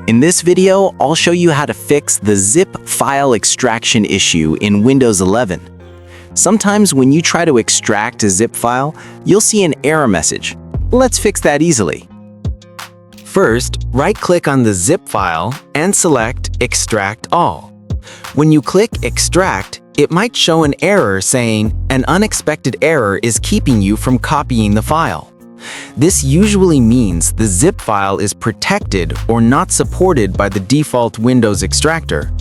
In this video, I'll show you how to fix the zip file extraction issue in Windows 11. Sometimes when you try to extract a zip file, you'll see an error message. Let's fix that easily. First, right-click on the zip file and select Extract All. When you click Extract, it might show an error saying, "An unexpected error is keeping you from copying the file." This usually means the zip file is protected or not supported by the default Windows extractor.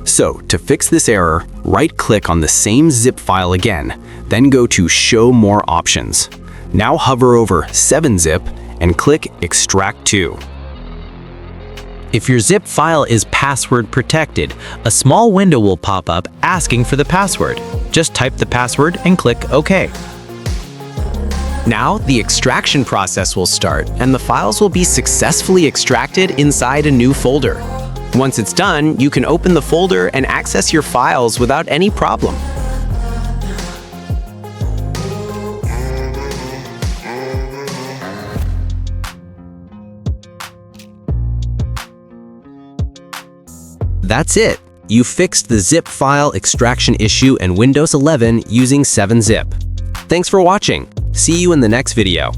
So, to fix this error, right-click on the same zip file again, then go to Show More Options. Now hover over 7-zip and click Extract To. If your zip file is password protected, a small window will pop up asking for the password. Just type the password and click OK. Now, the extraction process will start, and the files will be successfully extracted inside a new folder. Once it's done, you can open the folder and access your files without any problem. That's it! You fixed the zip file extraction issue in Windows 11 using 7-zip. Thanks for watching. See you in the next video.